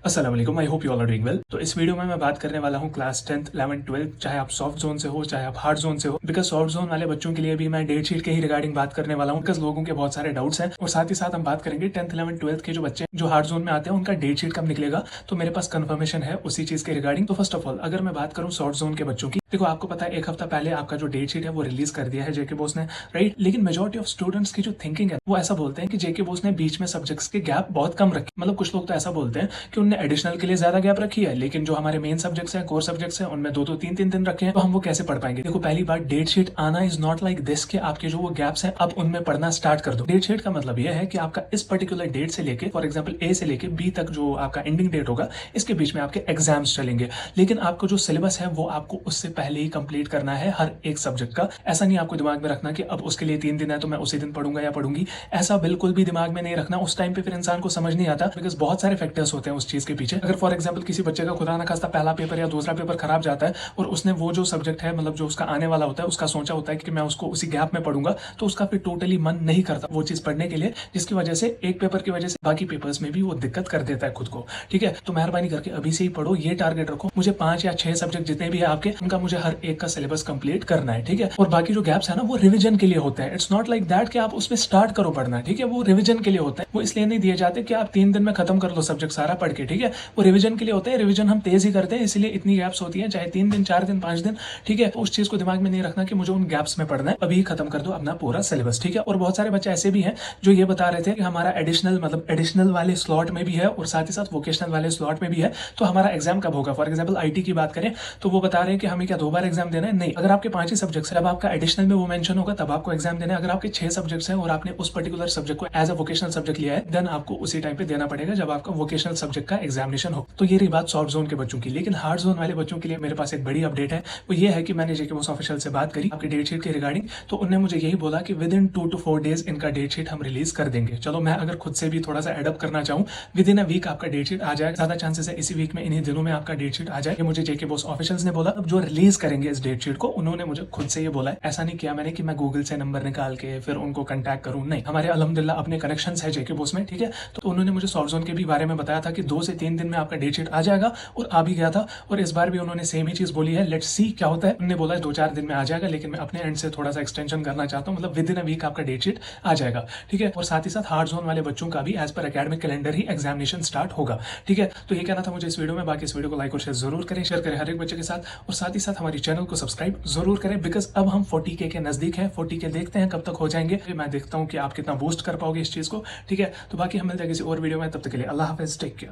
अस्सलाम वालेकुम, I hope you all are doing well. तो इस वीडियो में मैं बात करने वाला हूँ क्लास 10th 11th 12th, चाहे आप सॉफ्ट जोन से हो चाहे आप हार्ड जोन से हो। बिकॉज सॉफ्ट जोन वाले बच्चों के लिए भी मैं डेट शीट के ही रिगार्डिंग बात करने वाला हूँ, बिकॉज लोगों के बहुत सारे डाउट्स हैं। और साथ ही साथ हम बात करेंगे 10th 11th 12th के जो बच्चे जो हार्ड जोन में आते हैं उनका डेट शीट कब निकलेगा। तो मेरे पास कंफर्मेशन है उसी चीज के रिगार्डिंग। तो फर्स्ट ऑफ ऑल अगर मैं बात करूँ सॉफ्ट जोन के बच्चों की, देखो आपको पता है एक हफ्ता पहले आपका जो डेट शीट है वो रिलीज कर दिया है जेके बोस ने, राइट। लेकिन मेजॉरिटी ऑफ स्टूडेंट्स की जो थिंकिंग है वो ऐसा बोलते हैं कि जेके बोस ने बीच में सब्जेक्ट्स के गैप बहुत कम रखे। मतलब कुछ लोग तो ऐसा बोलते हैं कि उन्होंने एडिशनल के लिए ज्यादा गैप रखी है, लेकिन जो हमारे मेन सब्जेक्ट्स हैं, कोर सब्जेक्ट्स हैं, उनमें दो दो तीन तीन दिन रखे हैं। तो हम वो कैसे पढ़ पाएंगे? देखो पहली बात, डेट शीट आना इज नॉट लाइक दिस कि आपके जो वो गैप्स हैं अब उनमें पढ़ना स्टार्ट कर दो। डेट शीट का मतलब यह है कि आपका इस पर्टिकुलर डेट से लेके फॉर एग्जाम्पल ए से लेके बी तक जो आपका एंडिंग डेट होगा, इसके बीच में आपके एग्जाम्स चलेंगे। लेकिन आपको जो सिलेबस है वो आपको उससे पहले ही कंप्लीट करना है हर एक सब्जेक्ट का। ऐसा नहीं आपको दिमाग में रखना कि अब उसके लिए 3 दिन है तो मैं उसी दिन पढ़ूंगा या पढ़ूंगी। ऐसा बिल्कुल भी दिमाग में नहीं रखना। उस टाइम पे फिर इंसान को समझ नहीं आता, बिकॉज बहुत सारे फैक्टर्स होते हैं उस चीज के पीछे। अगर फॉर एग्जाम्पल किसी बच्चे का खुदा ना खास्ता पहला पेपर या दूसरा पेपर खराब जाता है और उसने वो जो सब्जेक्ट है मतलब जो उसका आने वाला होता है उसका सोचा होता है कि मैं उसको उसी गैप में पढ़ूंगा, तो उसका फिर टोटली मन नहीं करता वो चीज पढ़ने के लिए, जिसकी वजह से एक पेपर की वजह से बाकी पेपर्स में भी वो दिक्कत कर देता है खुद को। ठीक है, तो मेहरबानी करके अभी से ही पढ़ो, ये टारगेट रखो मुझे 5 या 6 सब्जेक्ट जितने भी है आपके उनका मुझे हर एक का सिलेबस कंप्लीट करना है। ठीक है, और बाकी जो गैप्स है ना वो रिविजन के लिए होते हैं। इट्स नॉट लाइक दैट कि आप उसमें स्टार्ट करो पढ़ना। ठीक है, वो रिविजन के लिए होता है। वो इसलिए नहीं दिए जाते कि आप 3 दिन में खत्म कर लो सब्जेक्ट सारा पढ़ के। ठीक है, वो रिविजन के लिए होते हैं। रिविजन हम तेज ही करते हैं, इसलिए इतनी गैप्स होती है, चाहे 3 दिन 4 दिन 5 दिन। ठीक है, उस चीज को दिमाग में नहीं रखना कि मुझे उन गैप्स में पढ़ना है, अभी खत्म कर दो अपना पूरा सिलेबस। ठीक है, और बहुत सारे बच्चे ऐसे भी हैं जो ये बता रहे थे कि हमारा एडिशनल मतलब एडिशनल वाले स्लॉट में भी है और साथ ही साथ वोकेशनल वाले स्लॉट में भी है, तो हमारा एग्जाम कब होगा। फॉर एग्जाम्पल आईटी की बात करें तो वो बता रहे हैं कि हमें क्या 2 बार एग्जाम देना है? नहीं, अगर आपके 5 ही सब्जेक्ट्स है, जब आपका एडिशनल में वो मेंशन होगा तब आपको एग्जाम देना है। अगर आपके 6 सब्जेक्ट्स हैं और आपने उस पर्टिकुलर सब्जेक्ट को एज अ वोकेशनल सब्जेक्ट लिया है, देन आपको उसी टाइम पे देना पड़ेगा जब आपका वोकेशनल सब्जेक्ट का एग्जामिनेशन हो। तो ये रही बात सॉफ्ट जोन के बच्चों की। लेकिन हार्ड जोन वाले बच्चों के लिए मेरे पास एक बड़ी अपडेट है, वो ये है कि मैंने जेके बोस ऑफिशियल से बात करी आपके डेट शीट के रिगार्डिंग, तो उन्होंने मुझे यही बोला कि विद इन 2 to 4 डेज इनका डेट शीट हम रिलीज कर देंगे। चलो मैं अगर खुद से भी थोड़ा सा एडअप करना चाहूँ, विद इन अ वीक आपका डेट शीट आ जाएगा। ज्यादा चांसेस है इसी वीक में, इन्हीं दिनों में आपका डेट शीट आ जाए, मुझे जेके बोस ऑफिशियल्स ने बोला। अब जो रिलीज करेंगे इस डेट शीट को उन्होंने मुझे खुद से ये बोला है। ऐसा नहीं किया मैंने कि मैं गूगल से नंबर निकाल के फिर उनको कंटैक्ट करूँ, नहीं। हमारे अल्हम्दुलिल्लाह अपने कनेक्शन है जेके बोस में। ठीक है, तो उन्होंने मुझे सॉफ्ट जोन के भी बारे में बताया था कि 2 से 3 दिन में आपका डेट शीट आ जाएगा, और आ भी गया था। और इस बार भी उन्होंने सेम ही चीज बोली है, लेट्स सी क्या होता है। उन्होंने बोला है 2-4 दिन में आ जाएगा, लेकिन मैं अपने एंड से थोड़ा सा एक्सटेंशन करना चाहता हूँ, मतलब विद इन अ वीक आपका डेट शीट आ जाएगा। ठीक है, और साथ ही साथ हार्ड जोन वाले बच्चों का भी एज पर एकेडमिक कैलेंडर ही एग्जामिनेशन स्टार्ट होगा। ठीक है, तो ये कहना था मुझे इस वीडियो में। बाकी इस वीडियो को लाइक और शेयर करें हर एक बच्चे के साथ, और साथ ही साथ हमारी चैनल को सब्सक्राइब जरूर करें, बिकॉज अब हम 40K के नजदीक हैं। 40K देखते हैं कब तक हो जाएंगे, मैं देखता हूँ कि आप कितना बूस्ट कर पाओगे इस चीज को। ठीक है, तो बाकी हम मिल जाएंगे किसी और वीडियो में, तब तक के लिए अल्लाह हाफिज, टेक केयर।